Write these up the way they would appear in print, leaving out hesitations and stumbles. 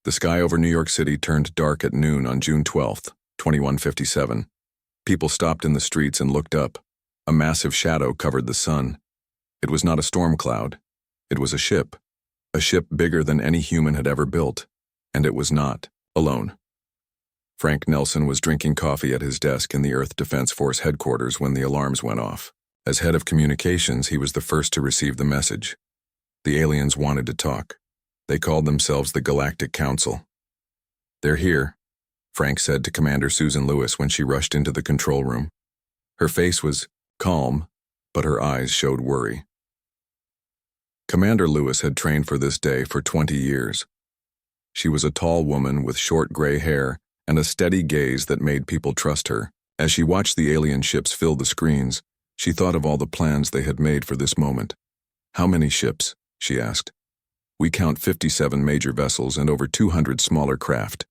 The sky over New York City turned dark at noon on June 12th, 2157. People stopped in the streets and looked up. A massive shadow covered the sun. It was not a storm cloud. It was a ship bigger than any human had ever built, and it was not alone. Frank Nelson was drinking coffee at his desk in the Earth Defense Force headquarters when the alarms went off. As head of communications, he was the first to receive the message. The aliens wanted to talk. They called themselves the Galactic Council. "They're here," Frank said to Commander Susan Lewis when she rushed into the control room. Her face was calm, but her eyes showed worry. Commander Lewis had trained for this day for 20 years. She was a tall woman with short gray hair and a steady gaze that made people trust her. As she watched the alien ships fill the screens, she thought of all the plans they had made for this moment. "How many ships?" she asked. "We count 57 major vessels and over 200 smaller craft,"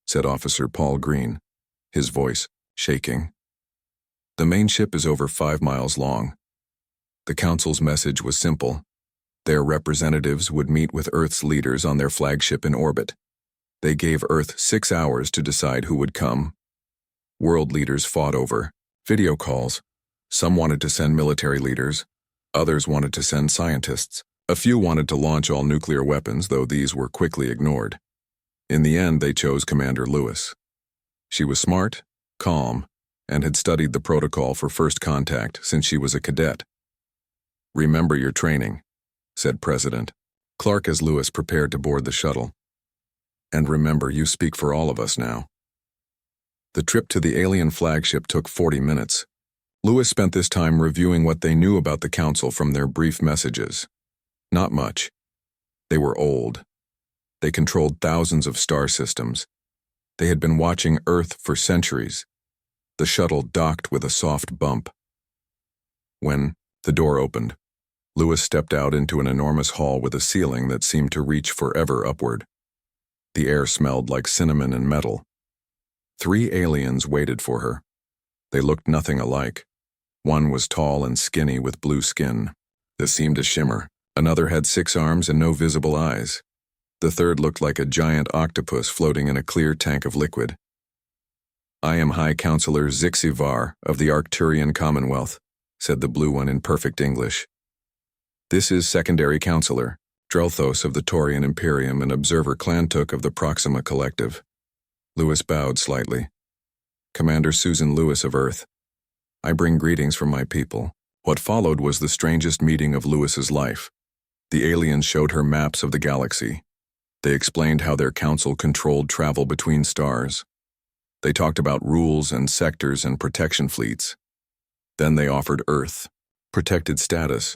said Officer Paul Green, his voice shaking. "The main ship is over 5 miles long." The Council's message was simple. Their representatives would meet with Earth's leaders on their flagship in orbit. They gave Earth 6 hours to decide who would come. World leaders fought over video calls. Some wanted to send military leaders. Others wanted to send scientists. A few wanted to launch all nuclear weapons, though these were quickly ignored. In the end, they chose Commander Lewis. She was smart, calm, and had studied the protocol for first contact since she was a cadet. "Remember your training," said President Clark as Lewis prepared to board the shuttle. "And remember, you speak for all of us now." The trip to the alien flagship took 40 minutes. Lewis spent this time reviewing what they knew about the Council from their brief messages. Not much. They were old. They controlled thousands of star systems. They had been watching Earth for centuries. The shuttle docked with a soft bump. When the door opened, Lewis stepped out into an enormous hall with a ceiling that seemed to reach forever upward. The air smelled like cinnamon and metal. 3 aliens waited for her. They looked nothing alike. One was tall and skinny with blue skin that seemed to shimmer. Another had 6 arms and no visible eyes. The third looked like a giant octopus floating in a clear tank of liquid. "I am High Counselor Zixivar of the Arcturian Commonwealth," said the blue one in perfect English. "This is Secondary Counselor Drelthos of the Taurian Imperium and Observer Clantook of the Proxima Collective." Lewis bowed slightly. "Commander Susan Lewis of Earth. I bring greetings from my people." What followed was the strangest meeting of Lewis's life. The aliens showed her maps of the galaxy. They explained how their council controlled travel between stars. They talked about rules and sectors and protection fleets. Then they offered Earth protected status.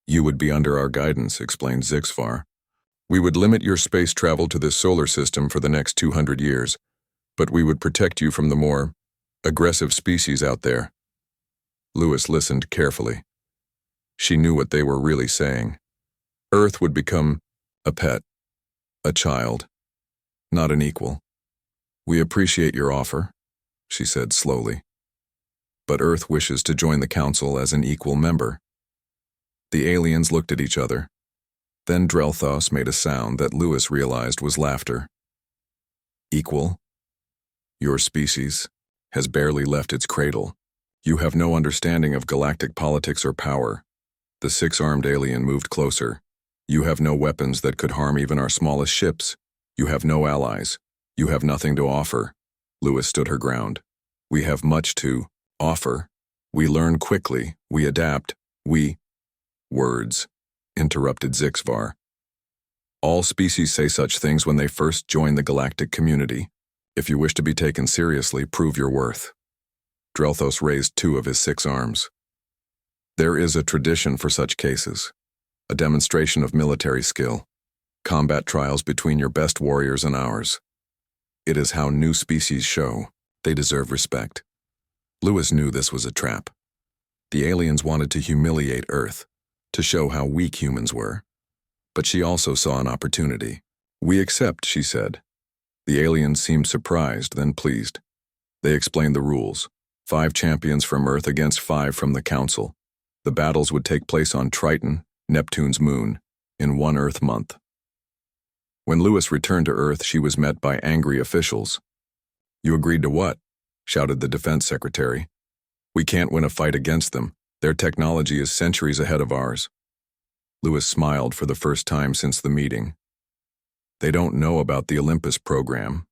"You would be under our guidance," explained Zixvar. "We would limit your space travel to this solar system for the next 200 years, but we would protect you from the more aggressive species out there." Lewis listened carefully. She knew what they were really saying. Earth would become a pet, a child, not an equal. "We appreciate your offer," she said slowly. "But Earth wishes to join the Council as an equal member." The aliens looked at each other. Then Drelthos made a sound that Lewis realized was laughter. "Equal? Your species has barely left its cradle. You have no understanding of galactic politics or power." The 6-armed alien moved closer. "You have no weapons that could harm even our smallest ships. You have no allies. You have nothing to offer." Lewis stood her ground. "We have much to offer. We learn quickly. We adapt. We—" "Words," interrupted Zixvar. "All species say such things when they first join the galactic community. If you wish to be taken seriously, prove your worth." Drelthos raised 2 of his 6 arms. "There is a tradition for such cases. A demonstration of military skill. Combat trials between your best warriors and ours. It is how new species show they deserve respect." Lewis knew this was a trap. The aliens wanted to humiliate Earth, to show how weak humans were. But she also saw an opportunity. "We accept," she said. The aliens seemed surprised, then pleased. They explained the rules. 5 champions from Earth against 5 from the Council. The battles would take place on Triton, Neptune's moon, in 1 Earth month. When Lewis returned to Earth, she was met by angry officials. "You agreed to what?" shouted the defense secretary. "We can't win a fight against them. Their technology is centuries ahead of ours." Lewis smiled for the first time since the meeting. "They don't know about the Olympus program."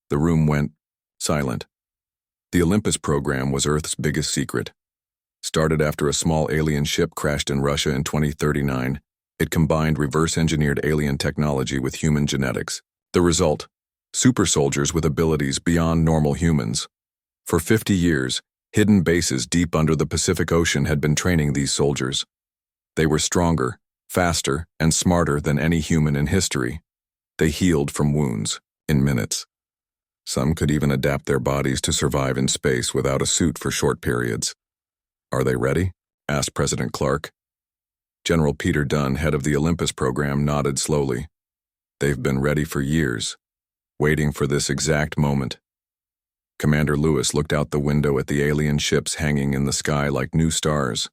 The room went silent. The Olympus program was Earth's biggest secret. Started after a small alien ship crashed in Russia in 2039, it combined reverse-engineered alien technology with human genetics. The result: super soldiers with abilities beyond normal humans. For 50 years, hidden bases deep under the Pacific Ocean had been training these soldiers. They were stronger, faster, and smarter than any human in history. They healed from wounds in minutes. Some could even adapt their bodies to survive in space without a suit for short periods. "Are they ready?" asked President Clark. General Peter Dunn, head of the Olympus program, nodded slowly. "They've been ready for years, waiting for this exact moment." Commander Lewis looked out the window at the alien ships hanging in the sky like new stars.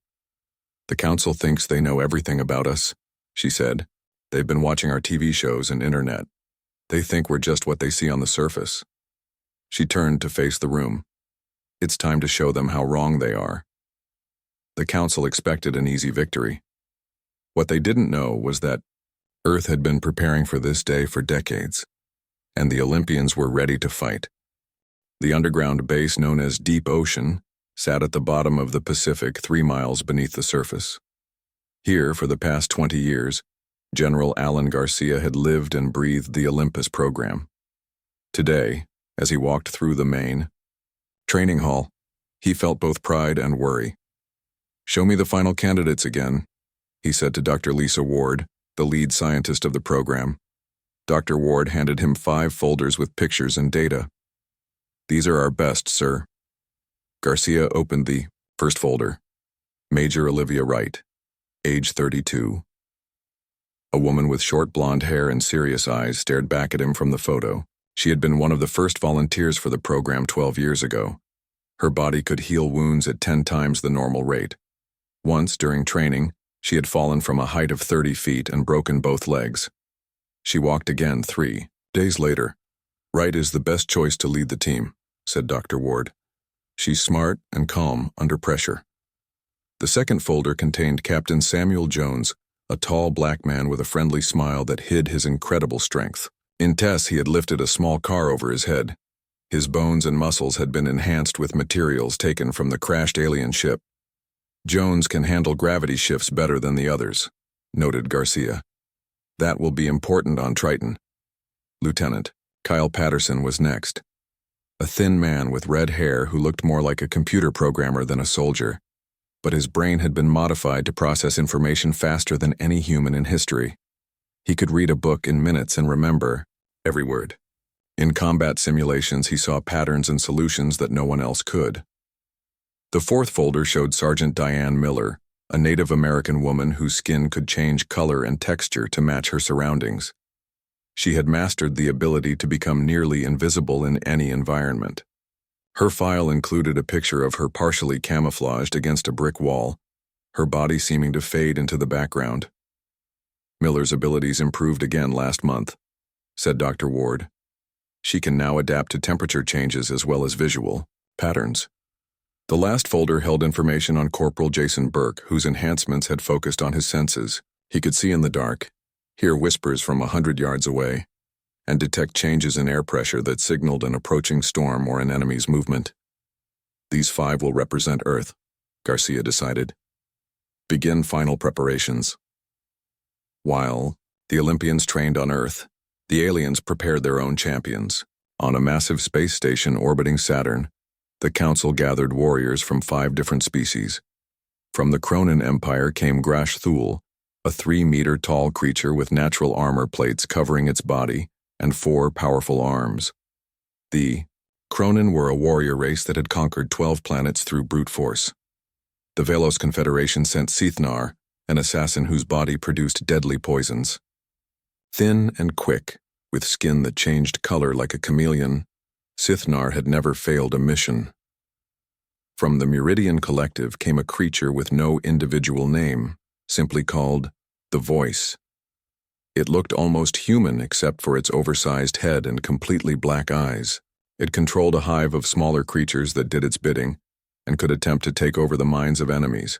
"The Council thinks they know everything about us," she said. "They've been watching our TV shows and internet. They think we're just what they see on the surface." She turned to face the room. "It's time to show them how wrong they are." The Council expected an easy victory. What they didn't know was that Earth had been preparing for this day for decades, and the Olympians were ready to fight. The underground base known as Deep Ocean sat at the bottom of the Pacific 3 miles beneath the surface. Here, for the past 20 years, General Alan Garcia had lived and breathed the Olympus program. Today, as he walked through the main training hall, he felt both pride and worry. "Show me the final candidates again," he said to Dr. Lisa Ward, the lead scientist of the program. Dr. Ward handed him 5 folders with pictures and data. "These are our best, sir." Garcia opened the first folder. Major Olivia Wright, age 32. A woman with short blonde hair and serious eyes stared back at him from the photo. She had been one of the first volunteers for the program 12 years ago. Her body could heal wounds at 10 times the normal rate. Once, during training, she had fallen from a height of 30 feet and broken both legs. She walked again 3 days later. "Wright is the best choice to lead the team," said Dr. Ward. "She's smart and calm under pressure." The second folder contained Captain Samuel Jones, a tall black man with a friendly smile that hid his incredible strength. In tests, he had lifted a small car over his head. His bones and muscles had been enhanced with materials taken from the crashed alien ship. "Jones can handle gravity shifts better than the others," noted Garcia. "That will be important on Triton." Lieutenant Kyle Patterson was next. A thin man with red hair who looked more like a computer programmer than a soldier. But his brain had been modified to process information faster than any human in history. He could read a book in minutes and remember every word. In combat simulations, he saw patterns and solutions that no one else could. The fourth folder showed Sergeant Diane Miller, a Native American woman whose skin could change color and texture to match her surroundings. She had mastered the ability to become nearly invisible in any environment. Her file included a picture of her partially camouflaged against a brick wall, her body seeming to fade into the background. "Miller's abilities improved again last month," said Dr. Ward. "She can now adapt to temperature changes as well as visual patterns." The last folder held information on Corporal Jason Burke, whose enhancements had focused on his senses. He could see in the dark, hear whispers from 100 yards away, and detect changes in air pressure that signaled an approaching storm or an enemy's movement. "These 5 will represent Earth," Garcia decided. "Begin final preparations." While the Olympians trained on Earth, the aliens prepared their own champions. On a massive space station orbiting Saturn, the Council gathered warriors from 5 different species. From the Cronin Empire came Grash Thule, a 3-meter-tall creature with natural armor plates covering its body and 4 powerful arms. The Cronin were a warrior race that had conquered 12 planets through brute force. The Velos Confederation sent Sithnar, an assassin whose body produced deadly poisons. Thin and quick, with skin that changed color like a chameleon, Sithnar had never failed a mission. From the Meridian Collective came a creature with no individual name, simply called the Voice. It looked almost human except for its oversized head and completely black eyes. It controlled a hive of smaller creatures that did its bidding and could attempt to take over the minds of enemies.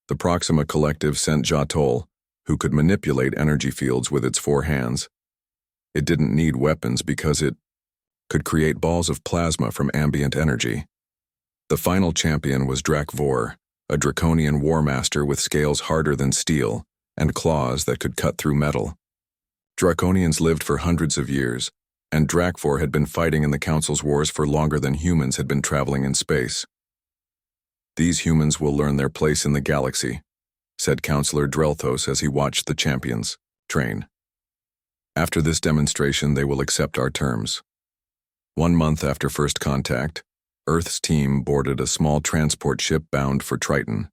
The Proxima Collective sent Jatol, who could manipulate energy fields with its 4 hands. It didn't need weapons because it could create balls of plasma from ambient energy. The final champion was Vor, a draconian war master with scales harder than steel and claws that could cut through metal. Draconians lived for hundreds of years, and Vor had been fighting in the Council's wars for longer than humans had been traveling in space. "These humans will learn their place in the galaxy," said Counselor Drelthos as he watched the champions train. "After this demonstration, they will accept our terms." 1 month after first contact, Earth's team boarded a small transport ship bound for Triton.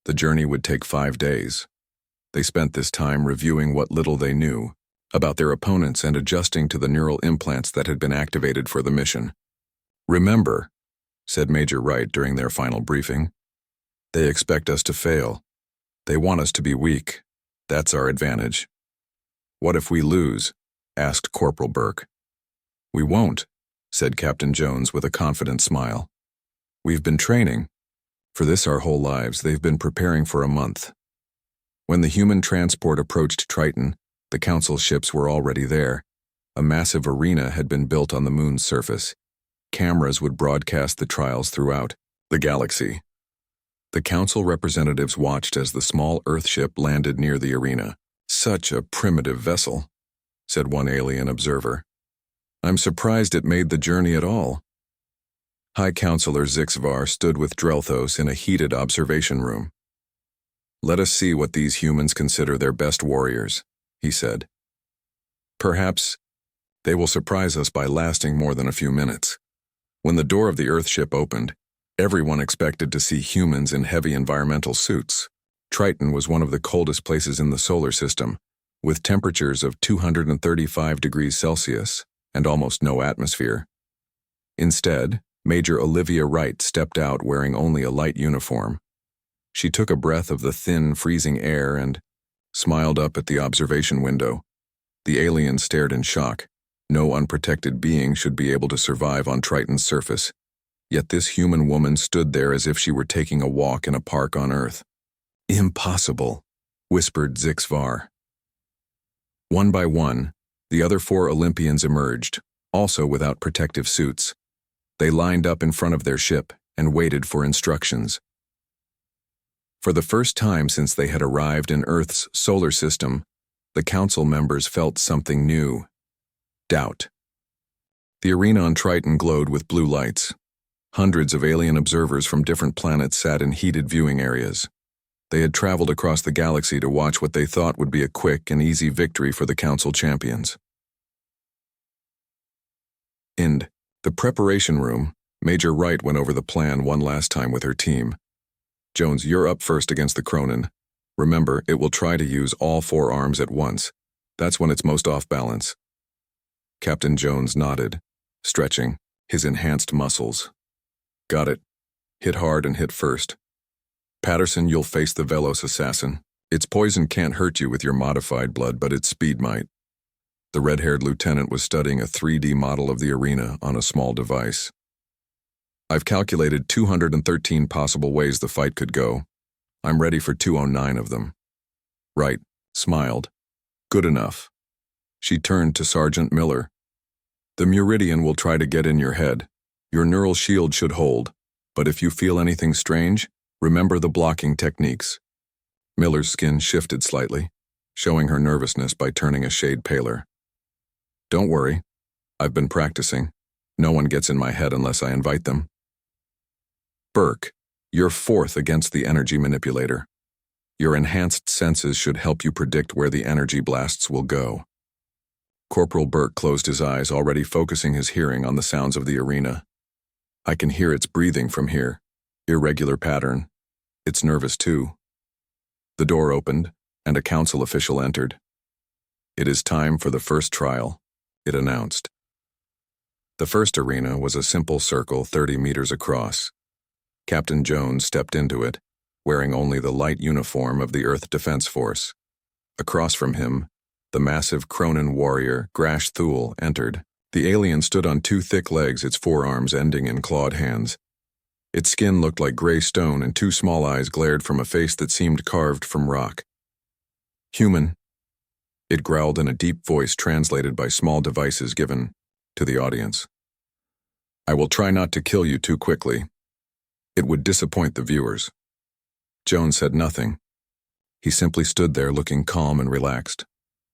The journey would take 5 days. They spent this time reviewing what little they knew about their opponents and adjusting to the neural implants that had been activated for the mission. "Remember," said Major Wright during their final briefing, "they expect us to fail. They want us to be weak. That's our advantage." "What if we lose?" asked Corporal Burke. "We won't," said Captain Jones with a confident smile. "We've been training. For this our whole lives. They've been preparing for a month." When the human transport approached Triton, the Council ships were already there. A massive arena had been built on the moon's surface. Cameras would broadcast the trials throughout the galaxy. The Council representatives watched as the small Earthship landed near the arena. "Such a primitive vessel," said one alien observer. "I'm surprised it made the journey at all." High Counselor Zixvar stood with Drelthos in a heated observation room. "Let us see what these humans consider their best warriors," he said. "Perhaps they will surprise us by lasting more than a few minutes." When the door of the Earthship opened, everyone expected to see humans in heavy environmental suits. Triton was one of the coldest places in the solar system, with temperatures of 235 degrees Celsius and almost no atmosphere. Instead, Major Olivia Wright stepped out wearing only a light uniform. She took a breath of the thin, freezing air and smiled up at the observation window. The aliens stared in shock. No unprotected being should be able to survive on Triton's surface. Yet this human woman stood there as if she were taking a walk in a park on Earth. "Impossible," whispered Zixvar. One by one, the other 4 Olympians emerged, also without protective suits. They lined up in front of their ship and waited for instructions. For the first time since they had arrived in Earth's solar system, the Council members felt something new: doubt. The arena on Triton glowed with blue lights. Hundreds of alien observers from different planets sat in heated viewing areas. They had traveled across the galaxy to watch what they thought would be a quick and easy victory for the Council champions. In the preparation room, Major Wright went over the plan one last time with her team. "Jones, you're up first against the Cronin. Remember, it will try to use all 4 arms at once. That's when it's most off balance." Captain Jones nodded, stretching his enhanced muscles. "Got it. Hit hard and hit first. Patterson, you'll face the Velos assassin. Its poison can't hurt you with your modified blood, but its speed might." The red-haired lieutenant was studying a 3D model of the arena on a small device. "I've calculated 213 possible ways the fight could go. I'm ready for 209 of them." Wright smiled. "Good enough." She turned to Sergeant Miller. "The Meridian will try to get in your head. Your neural shield should hold, but if you feel anything strange, remember the blocking techniques." Miller's skin shifted slightly, showing her nervousness by turning a shade paler. "Don't worry. I've been practicing. No one gets in my head unless I invite them." "Burke, you're 4th against the energy manipulator. Your enhanced senses should help you predict where the energy blasts will go." Corporal Burke closed his eyes, already focusing his hearing on the sounds of the arena. "I can hear its breathing from here. Irregular pattern. It's nervous too." The door opened, and a Council official entered. "It is time for the first trial," it announced. The first arena was a simple circle 30 meters across. Captain Jones stepped into it, wearing only the light uniform of the Earth Defense Force. Across from him, The massive Cronin warrior, Grash Thule, entered. The alien stood on two thick legs, its forearms ending in clawed hands. Its skin looked like gray stone, and two small eyes glared from a face that seemed carved from rock. "Human," it growled in a deep voice translated by small devices given to the audience. "I will try not to kill you too quickly. It would disappoint the viewers." Jones said nothing. He simply stood there looking calm and relaxed.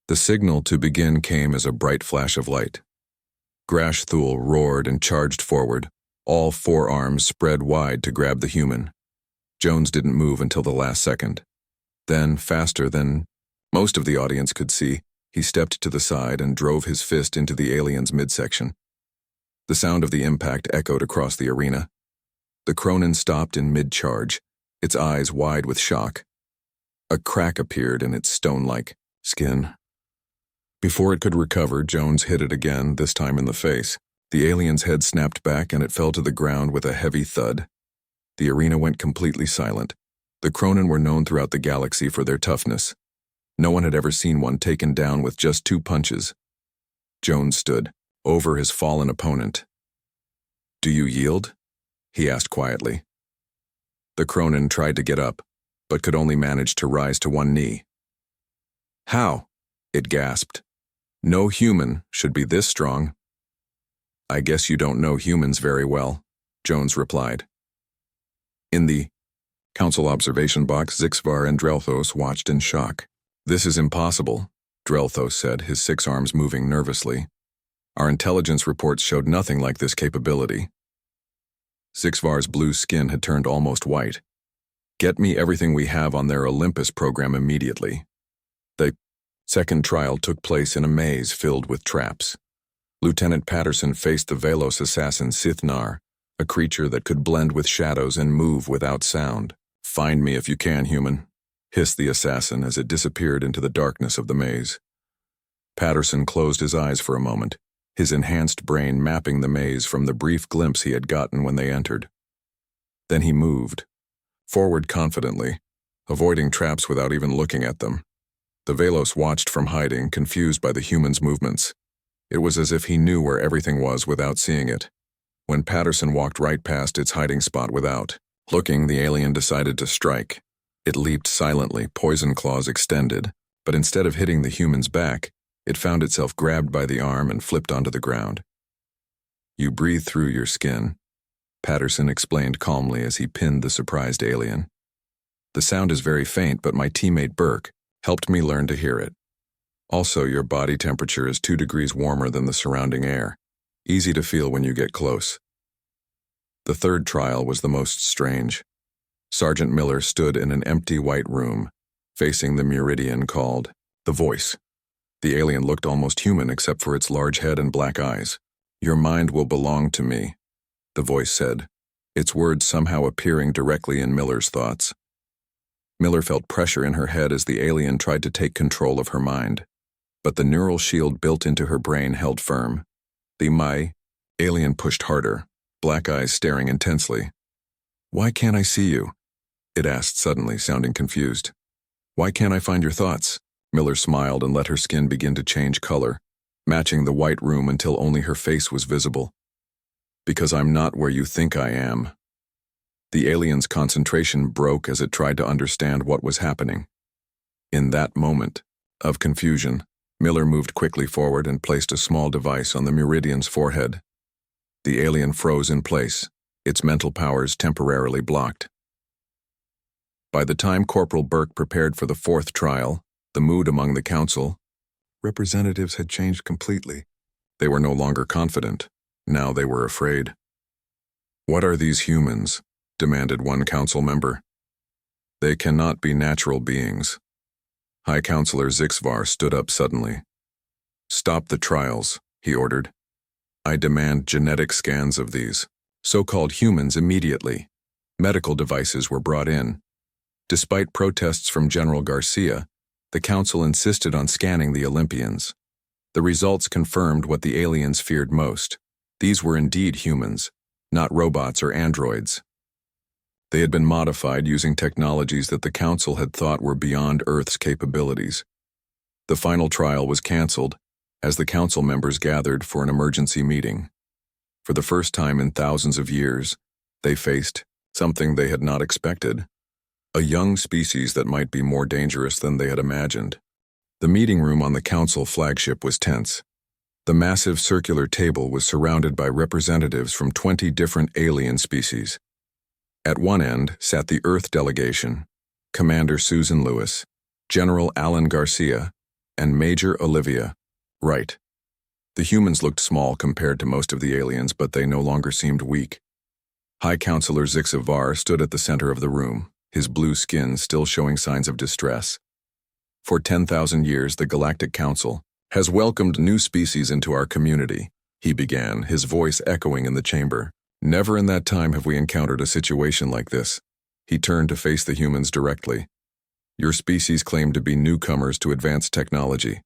The signal to begin came as a bright flash of light. Grash Thule roared and charged forward, all four arms spread wide to grab the human. Jones didn't move until the last second. Then, faster than most of the audience could see, he stepped to the side and drove his fist into the alien's midsection. The sound of the impact echoed across the arena. The Cronin stopped in mid-charge, its eyes wide with shock. A crack appeared in its stone-like skin. Before it could recover, Jones hit it again, this time in the face. The alien's head snapped back and it fell to the ground with a heavy thud. The arena went completely silent. The Cronin were known throughout the galaxy for their toughness. No one had ever seen one taken down with just 2 punches. Jones stood over his fallen opponent. "Do you yield?" he asked quietly. The Cronin tried to get up, but could only manage to rise to one knee. "How?" it gasped. "No human should be this strong." "I guess you don't know humans very well," Jones replied. In the council observation box, Zixvar and Drelthos watched in shock. "This is impossible," Drelthos said, his 6 arms moving nervously. "Our intelligence reports showed nothing like this capability." Zixvar's blue skin had turned almost white. "Get me everything we have on their Olympus program immediately." The second trial took place in a maze filled with traps. Lieutenant Patterson faced the Velos assassin Sithnar, a creature that could blend with shadows and move without sound. "Find me if you can, human," hissed the assassin as it disappeared into the darkness of the maze. Patterson closed his eyes for a moment, his enhanced brain mapping the maze from the brief glimpse he had gotten when they entered. Then he moved forward confidently, avoiding traps without even looking at them. The Velos watched from hiding, confused by the human's movements. It was as if he knew where everything was without seeing it. When Patterson walked right past its hiding spot without looking, the alien decided to strike. It leaped silently, poison claws extended, but instead of hitting the human's back, it found itself grabbed by the arm and flipped onto the ground. "You breathe through your skin," Patterson explained calmly as he pinned the surprised alien. "The sound is very faint, but my teammate Burke helped me learn to hear it. Also, your body temperature is 2 degrees warmer than the surrounding air. Easy to feel when you get close." The third trial was the most strange. Sergeant Miller stood in an empty white room, facing the meridian called the Voice. The alien looked almost human except for its large head and black eyes. "Your mind will belong to me," the Voice said, its words somehow appearing directly in Miller's thoughts. Miller felt pressure in her head as the alien tried to take control of her mind, but the neural shield built into her brain held firm. The alien pushed harder, black eyes staring intensely. "Why can't I see you?" it asked suddenly, sounding confused. "Why can't I find your thoughts?" Miller smiled and let her skin begin to change color, matching the white room until only her face was visible. "Because I'm not where you think I am." The alien's concentration broke as it tried to understand what was happening. In that moment of confusion, Miller moved quickly forward and placed a small device on the Meridian's forehead. The alien froze in place, its mental powers temporarily blocked. By the time Corporal Burke prepared for the 4th trial, the mood among the council representatives had changed completely. They were no longer confident. Now they were afraid. "What are these humans?" demanded one council member. "They cannot be natural beings." High Counselor Zixvar stood up suddenly. "Stop the trials," he ordered. "I demand genetic scans of these so-called humans immediately." Medical devices were brought in. Despite protests from General Garcia, the council insisted on scanning the Olympians. The results confirmed what the aliens feared most. These were indeed humans, not robots or androids. They had been modified using technologies that the council had thought were beyond Earth's capabilities. The final trial was cancelled as the council members gathered for an emergency meeting. For the first time in thousands of years, they faced something they had not expected, a young species that might be more dangerous than they had imagined. The meeting room on the council flagship was tense. The massive circular table was surrounded by representatives from 20 different alien species. At one end sat the Earth delegation, Commander Susan Lewis, General Alan Garcia, and Major Olivia Wright. The humans looked small compared to most of the aliens, but they no longer seemed weak. High Counselor HFY stood at the center of the room, his blue skin still showing signs of distress. For 10,000 years, the Galactic Council has welcomed new species into our community, he began, his voice echoing in the chamber. Never in that time have we encountered a situation like this. He turned to face the humans directly. Your species claim to be newcomers to advanced technology.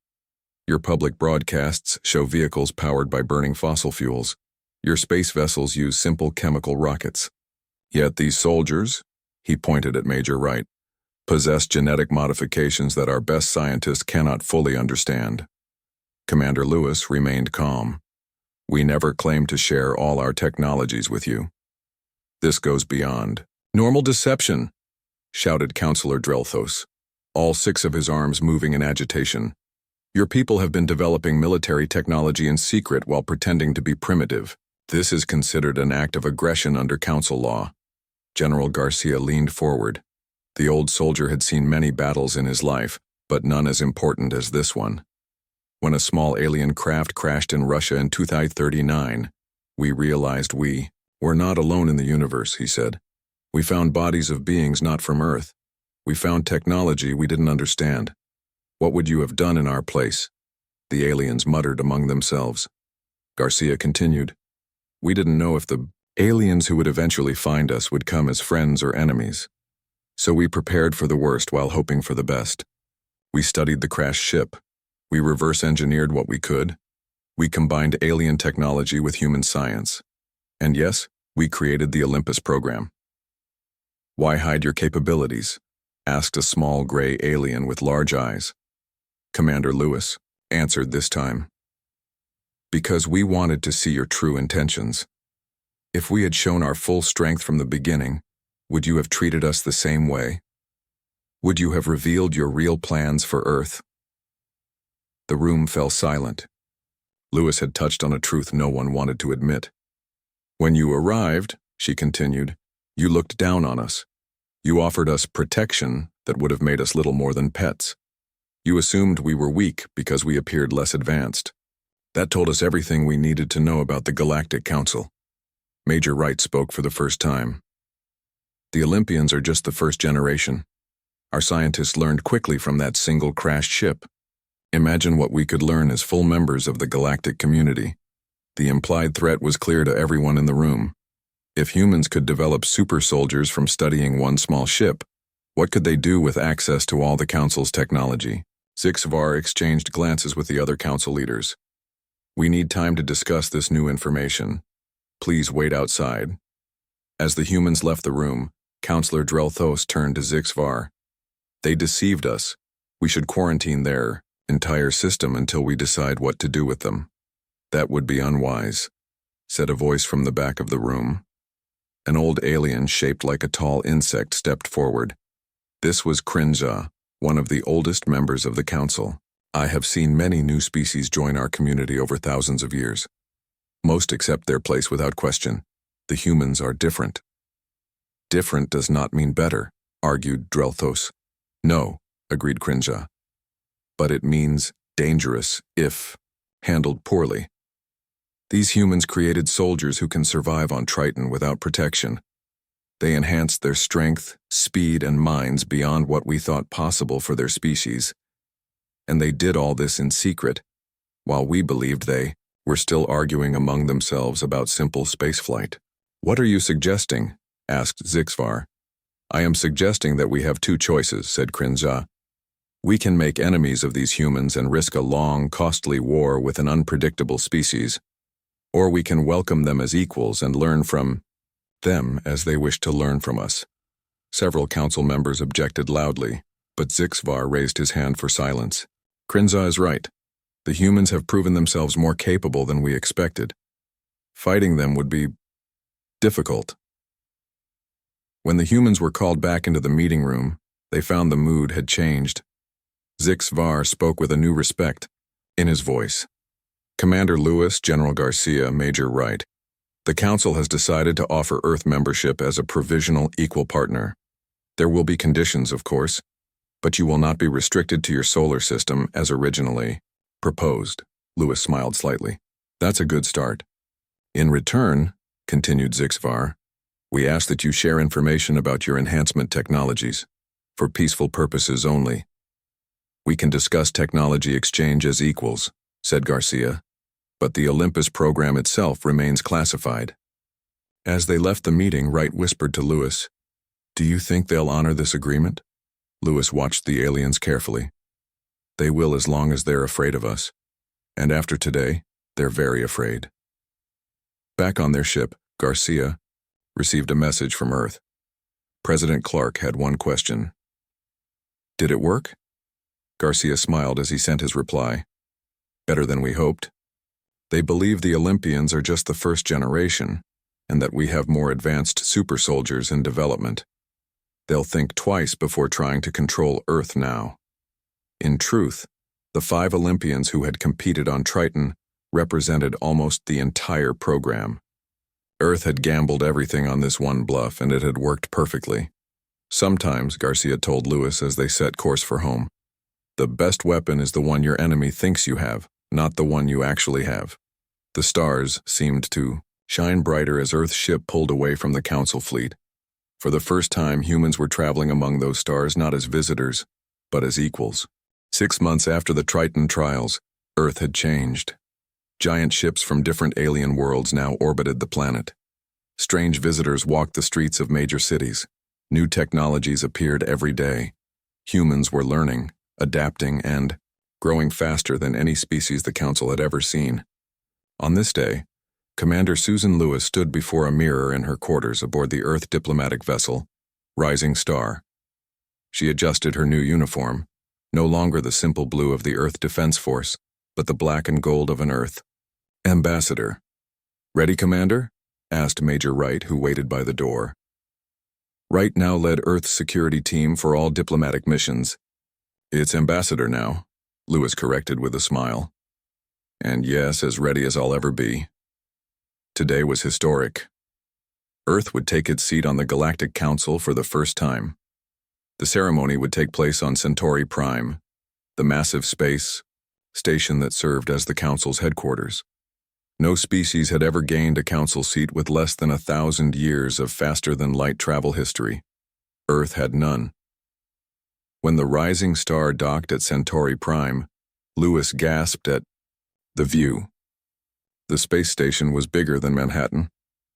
Your public broadcasts show vehicles powered by burning fossil fuels. Your space vessels use simple chemical rockets. Yet these soldiers, he pointed at Major Wright, possess genetic modifications that our best scientists cannot fully understand. Commander Lewis remained calm. We never claimed to share all our technologies with you. This goes beyond normal deception, shouted Counselor Drelthos, all 6 of his arms moving in agitation. Your people have been developing military technology in secret while pretending to be primitive. This is considered an act of aggression under council law. General Garcia leaned forward. The old soldier had seen many battles in his life, but none as important as this one. When a small alien craft crashed in Russia in 2039, we realized we were not alone in the universe, he said. We found bodies of beings not from Earth. We found technology we didn't understand. What would you have done in our place? The aliens muttered among themselves. Garcia continued. We didn't know if the aliens who would eventually find us would come as friends or enemies. So we prepared for the worst while hoping for the best. We studied the crashed ship. We reverse-engineered what we could. We combined alien technology with human science. And yes, we created the Olympus program. Why hide your capabilities? Asked a small gray alien with large eyes. Commander Lewis answered this time. Because we wanted to see your true intentions. If we had shown our full strength from the beginning, would you have treated us the same way? Would you have revealed your real plans for Earth? The room fell silent. Lewis had touched on a truth no one wanted to admit. When you arrived, she continued, you looked down on us. You offered us protection that would have made us little more than pets. You assumed we were weak because we appeared less advanced. That told us everything we needed to know about the Galactic Council. Major Wright spoke for the first time. The Olympians are just the first generation. Our scientists learned quickly from that single crashed ship. Imagine what we could learn as full members of the galactic community. The implied threat was clear to everyone in the room. If humans could develop super soldiers from studying one small ship, what could they do with access to all the Council's technology? HFY exchanged glances with the other Council leaders. We need time to discuss this new information. Please wait outside. As the humans left the room, Counselor Drelthos turned to HFY. They deceived us. We should quarantine their entire system until we decide what to do with them. That would be unwise, said a voice from the back of the room. An old alien shaped like a tall insect stepped forward. This was Krinja, one of the oldest members of the Council. I have seen many new species join our community over thousands of years. Most accept their place without question. The humans are different. Different does not mean better, argued Drelthos. No, agreed Krinja. But it means dangerous if handled poorly. These humans created soldiers who can survive on Triton without protection. They enhanced their strength, speed, and minds beyond what we thought possible for their species. And they did all this in secret, while we believed they were still arguing among themselves about simple spaceflight. What are you suggesting? Asked HFY. I am suggesting that we have 2 choices, said Krinja. We can make enemies of these humans and risk a long, costly war with an unpredictable species, or we can welcome them as equals and learn from them as they wish to learn from us. Several council members objected loudly, but HFY raised his hand for silence. Krinza is right. The humans have proven themselves more capable than we expected. Fighting them would be difficult. When the humans were called back into the meeting room, they found the mood had changed. HFY spoke with a new respect in his voice. Commander Lewis, General Garcia, Major Wright. The Council has decided to offer Earth membership as a provisional equal partner. There will be conditions, of course, but you will not be restricted to your solar system as originally proposed. Lewis smiled slightly. That's a good start. In return, continued HFY, we ask that you share information about your enhancement technologies, for peaceful purposes only. We can discuss technology exchange as equals, said Garcia, but the Olympus program itself remains classified. As they left the meeting, Wright whispered to Lewis, "Do you think they'll honor this agreement?" Lewis watched the aliens carefully. "They will as long as they're afraid of us. And after today, they're very afraid." Back on their ship, Garcia received a message from Earth. President Clark had one question. "Did it work?" Garcia smiled as he sent his reply. "Better than we hoped. They believe the Olympians are just the first generation, and that we have more advanced super soldiers in development. They'll think twice before trying to control Earth now." In truth, the 5 Olympians who had competed on Triton represented almost the entire program. Earth had gambled everything on this one bluff, and it had worked perfectly. Sometimes, Garcia told Lewis as they set course for home, the best weapon is the one your enemy thinks you have, not the one you actually have. The stars seemed to shine brighter as Earth's ship pulled away from the Council fleet. For the first time, humans were traveling among those stars not as visitors, but as equals. 6 months after the Triton trials, Earth had changed. Giant ships from different alien worlds now orbited the planet. Strange visitors walked the streets of major cities. New technologies appeared every day. Humans were learning, adapting, and growing faster than any species the Council had ever seen. On this day, Commander Susan Lewis stood before a mirror in her quarters aboard the Earth diplomatic vessel, Rising Star. She adjusted her new uniform, no longer the simple blue of the Earth Defense Force, but the black and gold of an Earth ambassador. "Ready, Commander?" asked Major Wright, who waited by the door. Wright now led Earth's security team for all diplomatic missions. "It's ambassador now," Lewis corrected with a smile. "And yes, as ready as I'll ever be." Today was historic. Earth would take its seat on the Galactic Council for the first time. The ceremony would take place on Centauri Prime, the massive space station that served as the Council's headquarters. No species had ever gained a Council seat with less than 1,000 years of faster-than-light travel history. Earth had none. When the Rising Star docked at Centauri Prime, Lewis gasped at the view. The space station was bigger than Manhattan,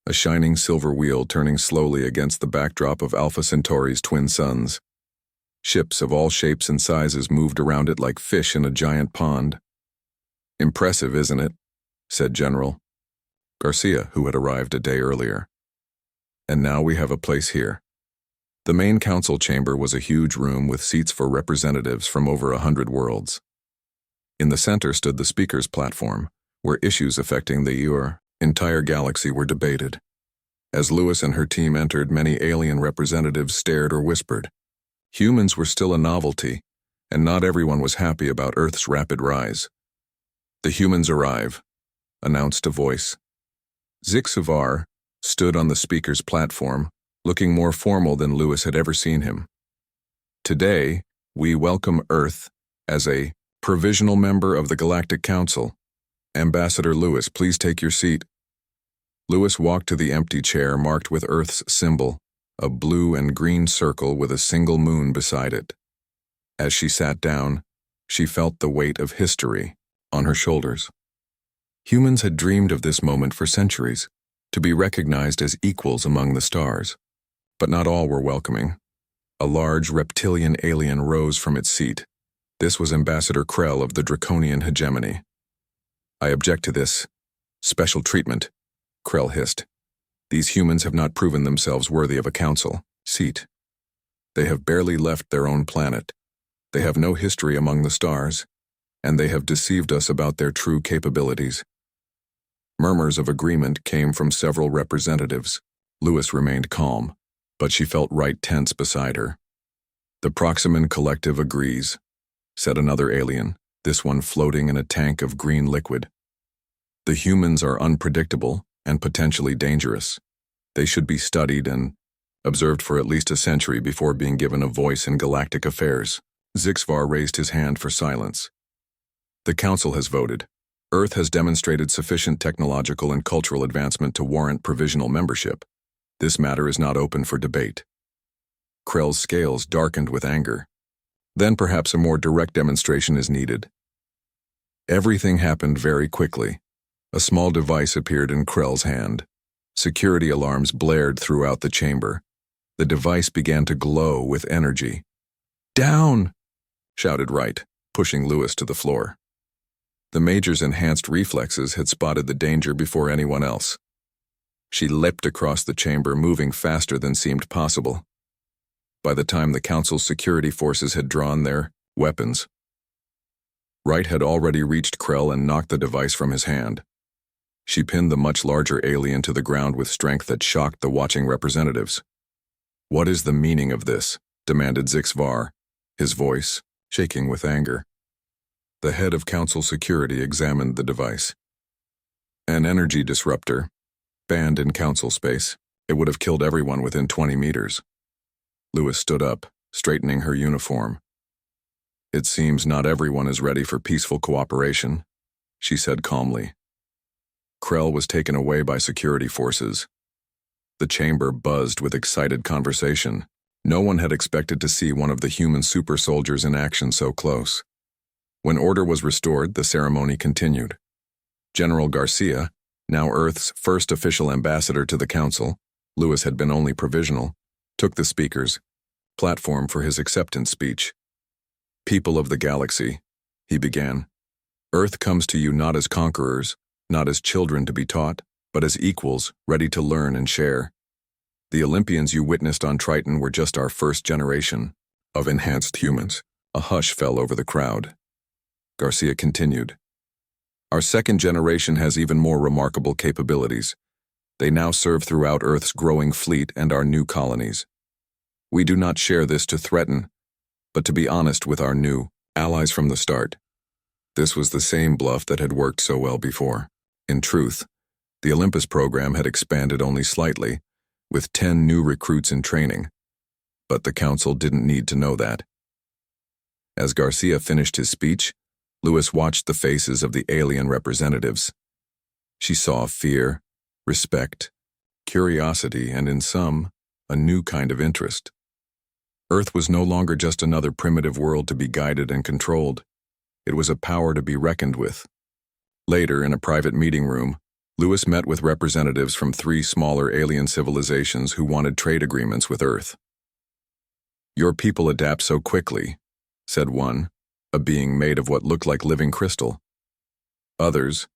a shining silver wheel turning slowly against the backdrop of Alpha Centauri's twin suns. Ships of all shapes and sizes moved around it like fish in a giant pond. "Impressive, isn't it?" said General Garcia, who had arrived a day earlier. "And now we have a place here." The main council chamber was a huge room with seats for representatives from over 100 worlds. In the center stood the speaker's platform, where issues affecting the entire galaxy were debated. As Lewis and her team entered, many alien representatives stared or whispered. Humans were still a novelty, and not everyone was happy about Earth's rapid rise. "The humans arrive," announced a voice. HFY stood on the speaker's platform, looking more formal than Lewis had ever seen him. "Today, we welcome Earth as a provisional member of the Galactic Council. Ambassador Lewis, please take your seat." Lewis walked to the empty chair marked with Earth's symbol, a blue and green circle with a single moon beside it. As she sat down, she felt the weight of history on her shoulders. Humans had dreamed of this moment for centuries, to be recognized as equals among the stars. But not all were welcoming. A large reptilian alien rose from its seat. This was Ambassador Krell of the Draconian hegemony. "I object to this special treatment," Krell hissed. "These humans have not proven themselves worthy of a council seat. They have barely left their own planet. They have no history among the stars. and they have deceived us about their true capabilities." Murmurs of agreement came from several representatives. Lewis remained calm, but she felt right tense beside her. "The Proximan Collective agrees," said another alien, this one floating in a tank of green liquid. "The humans are unpredictable and potentially dangerous. They should be studied and observed for at least a century before being given a voice in galactic affairs." Zixvar raised his hand for silence. "The Council has voted. Earth has demonstrated sufficient technological and cultural advancement to warrant provisional membership. This matter is not open for debate." Krell's scales darkened with anger. "Then perhaps a more direct demonstration is needed." Everything happened very quickly. A small device appeared in Krell's hand. Security alarms blared throughout the chamber. The device began to glow with energy. "Down!" shouted Wright, pushing Lewis to the floor. The Major's enhanced reflexes had spotted the danger before anyone else. She leapt across the chamber, moving faster than seemed possible. By the time the Council's security forces had drawn their weapons, Wright had already reached Krell and knocked the device from his hand. She pinned the much larger alien to the ground with strength that shocked the watching representatives. "What is the meaning of this?" demanded Zixvar, his voice shaking with anger. The head of Council security examined the device. "An energy disruptor, banned in Council space. It would have killed everyone within 20 meters. Lewis stood up, straightening her uniform. "It seems not everyone is ready for peaceful cooperation," she said calmly. Krell was taken away by security forces. The chamber buzzed with excited conversation. No one had expected to see one of the human super soldiers in action so close. When order was restored, the ceremony continued. General Garcia, now Earth's first official ambassador to the Council, Lewis had been only provisional, took the speaker's platform for his acceptance speech. "People of the galaxy," he began, "Earth comes to you not as conquerors, not as children to be taught, but as equals, ready to learn and share. The Olympians you witnessed on Triton were just our first generation of enhanced humans." A hush fell over the crowd. Garcia continued, "Our second generation has even more remarkable capabilities. They now serve throughout Earth's growing fleet and our new colonies. We do not share this to threaten, but to be honest with our new allies from the start." This was the same bluff that had worked so well before. In truth, the Olympus program had expanded only slightly, with 10 new recruits in training. But the Council didn't need to know that. As Garcia finished his speech, Lewis watched the faces of the alien representatives. She saw fear, respect, curiosity, and in some, a new kind of interest. Earth was no longer just another primitive world to be guided and controlled. It was a power to be reckoned with. Later, in a private meeting room, Lewis met with representatives from 3 smaller alien civilizations who wanted trade agreements with Earth. "Your people adapt so quickly," said one, a being made of what looked like living crystal. "Others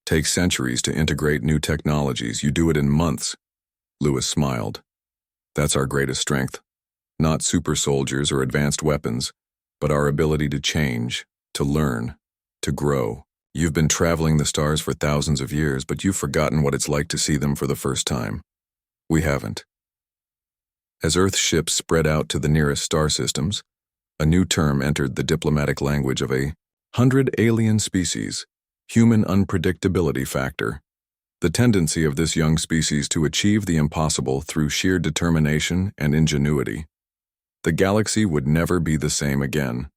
take centuries to integrate new technologies. You do it in months." Lewis smiled. "That's our greatest strength. Not super soldiers or advanced weapons, but our ability to change, to learn, to grow. You've been traveling the stars for thousands of years, but you've forgotten what it's like to see them for the first time. We haven't." As Earth ships spread out to the nearest star systems, a new term entered the diplomatic language of 100 alien species: human unpredictability factor. The tendency of this young species to achieve the impossible through sheer determination and ingenuity. The galaxy would never be the same again.